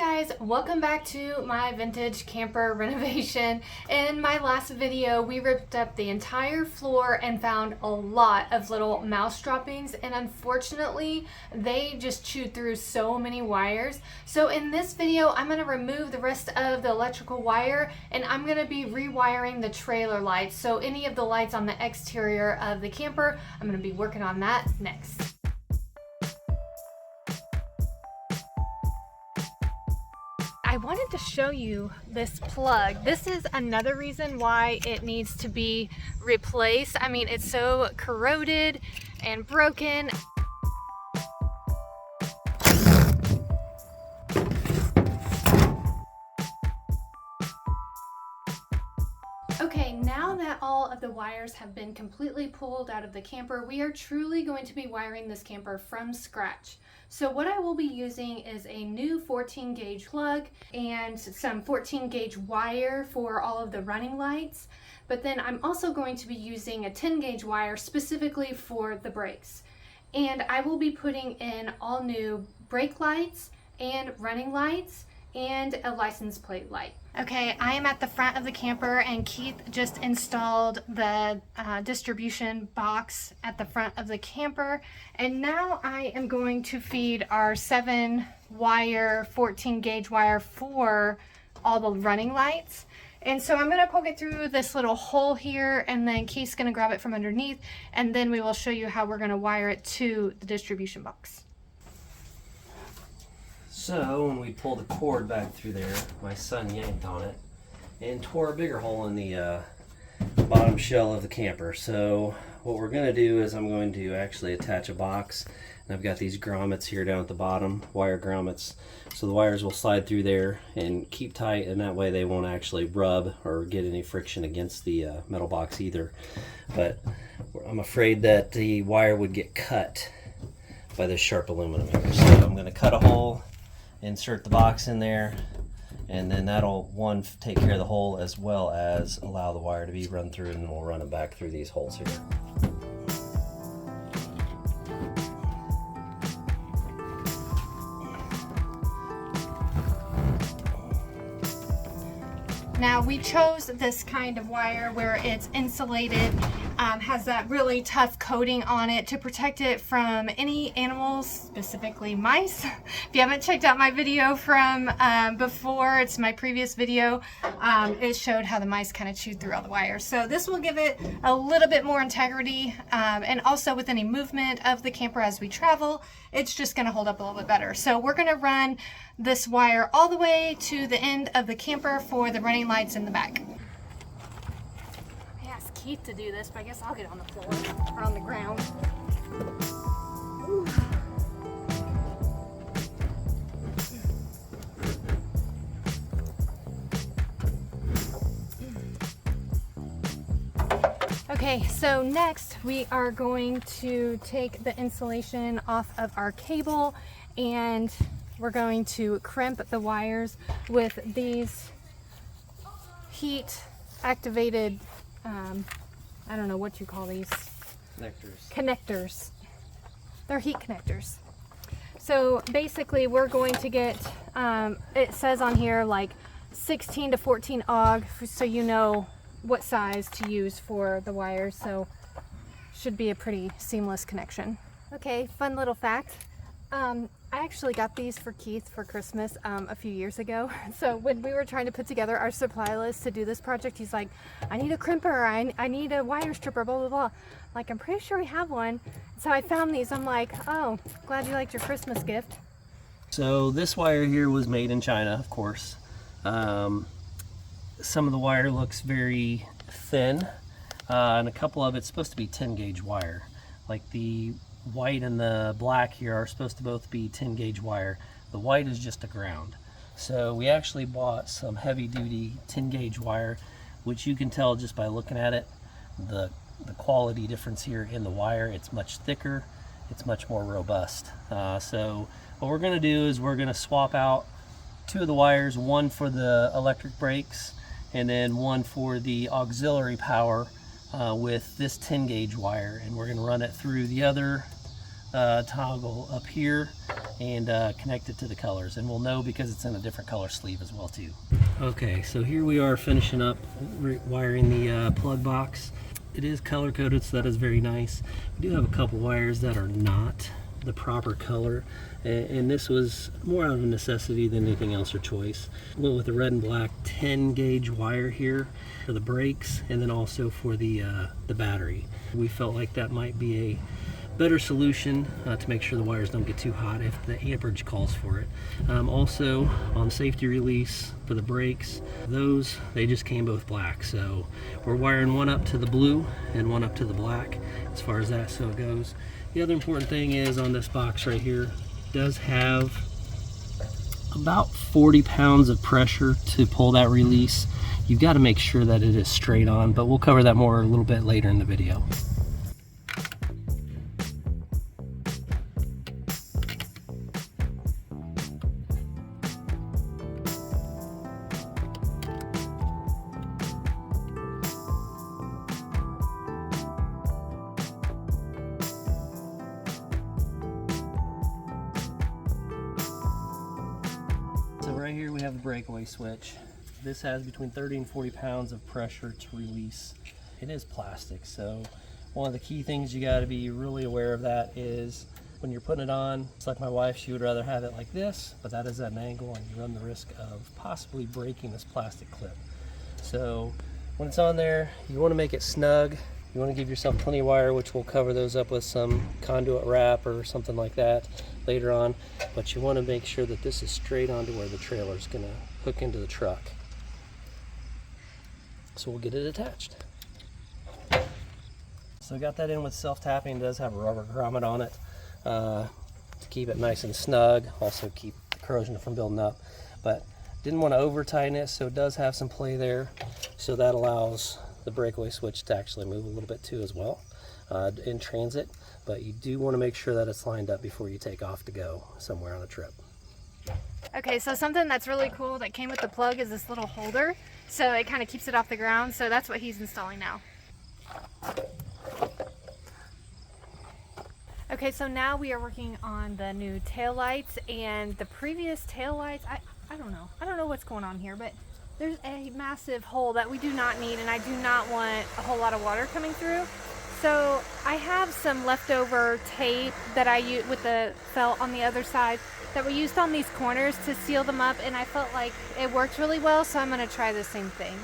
guys, welcome back to my vintage camper renovation. In my last video, we ripped up the entire floor and found a lot of little mouse droppings, and unfortunately, they just chewed through so many wires. So in this video, I'm going to remove the rest of the electrical wire, and I'm going to be rewiring the trailer lights. So any of the lights on the exterior of the camper, I'm going to be working on that next. I wanted to show you this plug. This is another reason why it needs to be replaced. I mean, it's so corroded and broken. Okay, now that all of the wires have been completely pulled out of the camper, we are truly going to be wiring this camper from scratch. So what I will be using is a new 14 gauge plug and some 14 gauge wire for all of the running lights. But then I'm also going to be using a 10 gauge wire specifically for the brakes. And I will be putting in all new brake lights and running lights and a license plate light. Okay, I am at the front of the camper and Keith just installed the distribution box at the front of the camper, and now I am going to feed our 7 wire 14 gauge wire for all the running lights. And so I'm going to poke it through this little hole here, and then Keith's going to grab it from underneath, and then we will show you how we're going to wire it to the distribution box. So when we pulled the cord back through there, my son yanked on it and tore a bigger hole in the bottom shell of the camper. So what we're going to do is I'm going to actually attach a box, and I've got these grommets here down at the bottom, wire grommets, so the wires will slide through there and keep tight, and that way they won't actually rub or get any friction against the metal box either. But I'm afraid that the wire would get cut by this sharp aluminum here. So I'm going to cut a hole, insert the box in there, and then that'll take care of the hole as well as allow the wire to be run through, and then we'll run it back through these holes here. Now we chose this kind of wire where it's insulated, has that really tough coating on it to protect it from any animals, specifically mice. If you haven't checked out my video from before, it's my previous video, it showed how the mice kind of chewed through all the wires. So this will give it a little bit more integrity, and also with any movement of the camper as we travel, it's just going to hold up a little bit better. So we're going to run this wire all the way to the end of the camper for the running lights in the back. I asked Keith to do this, but I guess I'll get on the floor or on the ground. Ooh. Okay, so next we are going to take the insulation off of our cable, and we're going to crimp the wires with these heat activated, I don't know what you call these. Connectors. They're heat connectors. So basically we're going to get, it says on here like 16 to 14 AUG, so you know what size to use for the wires. So should be a pretty seamless connection. Okay, fun little fact. I actually got these for Keith for Christmas a few years ago. So when we were trying to put together our supply list to do this project, he's like, I need a crimper, I need a wire stripper, blah, blah, blah. Like, I'm pretty sure we have one. So I found these. I'm like, oh, glad you liked your Christmas gift. So this wire here was made in China, of course. Some of the wire looks very thin, and a couple of it's supposed to be 10 gauge wire. Like the white and the black here are supposed to both be 10 gauge wire. The white is just a ground. So we actually bought some heavy duty 10 gauge wire, which you can tell just by looking at it, the quality difference here in the wire. It's much thicker, it's much more robust. So what we're going to do is we're going to swap out 2 of the wires, one for the electric brakes and then one for the auxiliary power with this 10 gauge wire, and we're going to run it through the other toggle up here, and connect it to the colors, and we'll know because it's in a different color sleeve as well too. Okay, so here we are finishing up wiring the plug box. It is color coded, so that is very nice. We do have a couple wires that are not the proper color, and this was more out of necessity than anything else or choice. Went with the red and black 10 gauge wire here for the brakes, and then also for the battery. We felt like that might be a better solution to make sure the wires don't get too hot if the amperage calls for it. Also on safety release for the brakes, they just came both black, so we're wiring one up to the blue and one up to the black as far as that so it goes. The other important thing is on this box right here, it does have about 40 pounds of pressure to pull that release. You've got to make sure that it is straight on, but we'll cover that more a little bit later in the video. So right here we have the breakaway switch. This has between 30 and 40 pounds of pressure to release. It is plastic, so one of the key things you got to be really aware of that is when you're putting it on. It's like my wife, she would rather have it like this, but that is at an angle and you run the risk of possibly breaking this plastic clip. So when it's on there, you want to make it snug. You want to give yourself plenty of wire, which we'll cover those up with some conduit wrap or something like that later on. But you want to make sure that this is straight onto where the trailer is going to hook into the truck. So we'll get it attached. So we got that in with self-tapping. It does have a rubber grommet on it to keep it nice and snug, also keep the corrosion from building up. But didn't want to over tighten it, so it does have some play there. So that allows the breakaway switch to actually move a little bit too as well in transit. But you do want to make sure that it's lined up before you take off to go somewhere on a trip. Okay, so something that's really cool that came with the plug is this little holder. So it kind of keeps it off the ground. So that's what he's installing now. Okay, so now we are working on the new taillights, and the previous taillights, I don't know. I don't know what's going on here, but there's a massive hole that we do not need, and I do not want a whole lot of water coming through. So I have some leftover tape that I use with the felt on the other side that we used on these corners to seal them up, and I felt like it worked really well, so I'm going to try the same thing.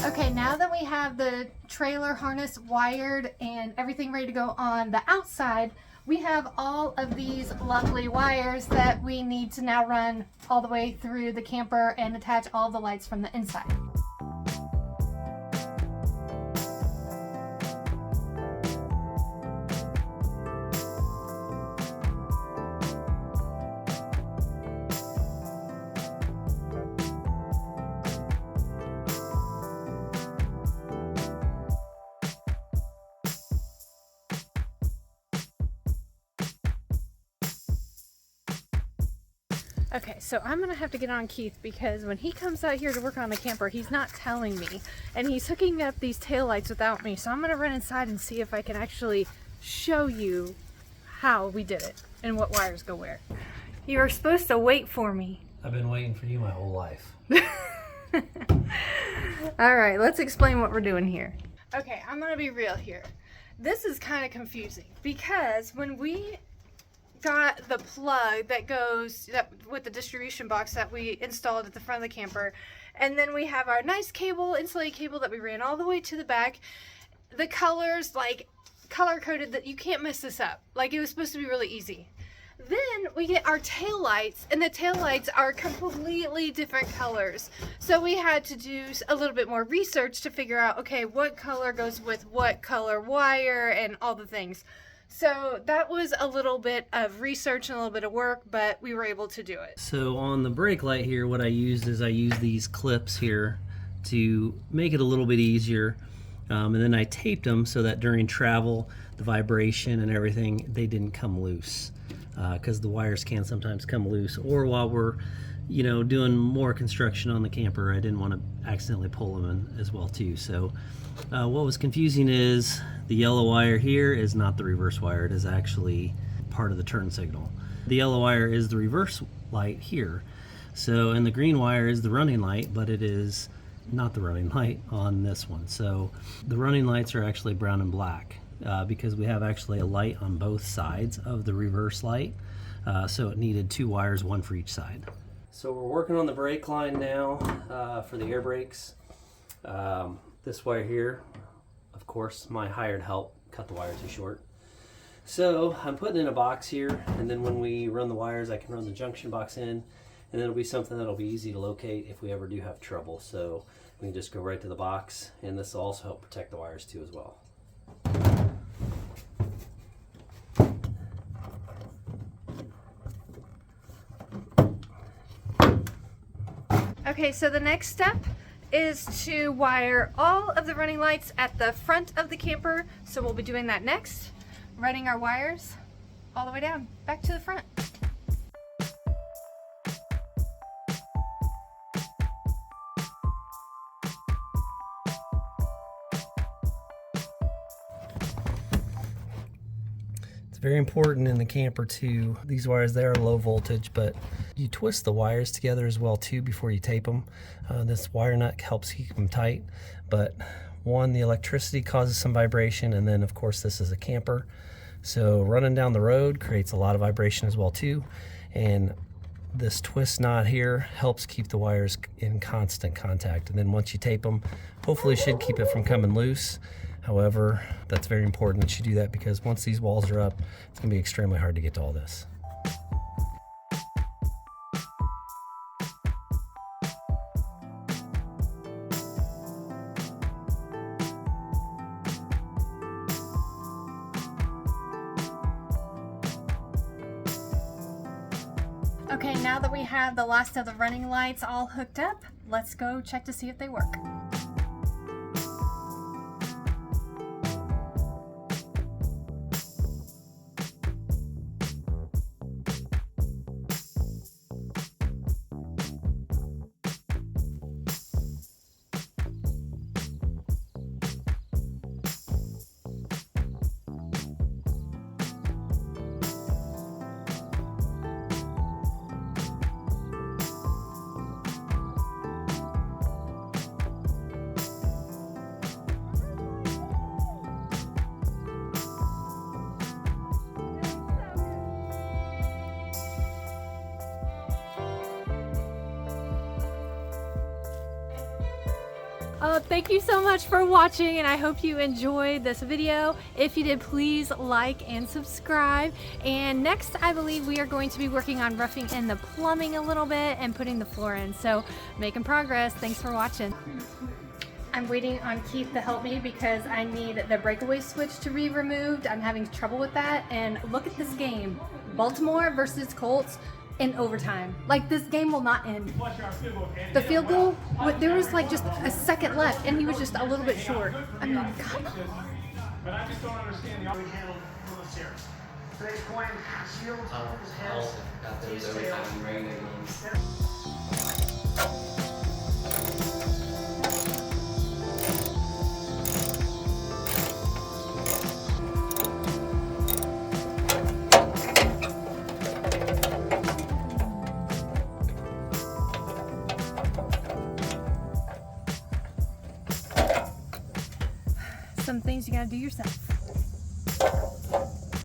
Okay, now that we have the trailer harness wired and everything ready to go on the outside, we have all of these lovely wires that we need to now run all the way through the camper and attach all the lights from the inside. Okay, so I'm gonna have to get on Keith because when he comes out here to work on the camper, he's not telling me, and he's hooking up these taillights without me. So I'm gonna run inside and see if I can actually show you how we did it and what wires go where. You were supposed to wait for me. I've been waiting for you my whole life. All right, let's explain what we're doing here. Okay, I'm gonna be real here. This is kind of confusing because when we got the plug that goes with the distribution box that we installed at the front of the camper, And then we have our nice cable, insulated cable that we ran all the way to the back. The colors, like color coded, that you can't mess this up. Like, it was supposed to be really easy. Then we get our tail lights, and the tail lights are completely different colors. So we had to do a little bit more research to figure out, okay, what color goes with what color wire and all the things. So that was a little bit of research and a little bit of work, but we were able to do it. So on the brake light here, what I used is I used these clips here to make it a little bit easier. And then I taped them so that during travel, the vibration and everything, they didn't come loose. Because the wires can sometimes come loose, or while we're, you know, doing more construction on the camper, I didn't want to accidentally pull them in as well too. So what was confusing is the yellow wire here is not the reverse wire. It is actually part of the turn signal. The yellow wire is the reverse light here. So, and the green wire is the running light, but it is not the running light on this one. So the running lights are actually brown and black. Because we have actually a light on both sides of the reverse light, so it needed 2 wires, 1 for each side. So we're working on the brake line now for the air brakes. This wire here, of course, my hired help cut the wire too short. So I'm putting in a box here, and then when we run the wires, I can run the junction box in, and then it'll be something that'll be easy to locate if we ever do have trouble. So we can just go right to the box, and this will also help protect the wires too as well. Okay, so the next step is to wire all of the running lights at the front of the camper. So we'll be doing that next, running our wires all the way down, back to the front. Very important in the camper too. These wires, they are low voltage, but you twist the wires together as well too before you tape them. This wire nut helps keep them tight, but one, the electricity causes some vibration, and then of course this is a camper, so running down the road creates a lot of vibration as well too. And this twist knot here helps keep the wires in constant contact, and then once you tape them, hopefully it should keep it from coming loose. However, that's very important that you do that, because once these walls are up, it's going to be extremely hard to get to all this. Okay, now that we have the last of the running lights all hooked up, let's go check to see if they work. Thank you so much for watching, and I hope you enjoyed this video. If you did, please like and subscribe. And next, I believe we are going to be working on roughing in the plumbing a little bit and putting the floor in. So making progress. Thanks for watching. I'm waiting on Keith to help me because I need the breakaway switch to be removed. I'm having trouble with that. And look at this game. Baltimore versus Colts in overtime. Like, this game will not end. The field goal, there was like just a second left and he was just a little bit short. I mean, come on. But I just don't understand the other handle Lewis here. Today's point, Shields, his hands, his tail. Some things you gotta do yourself.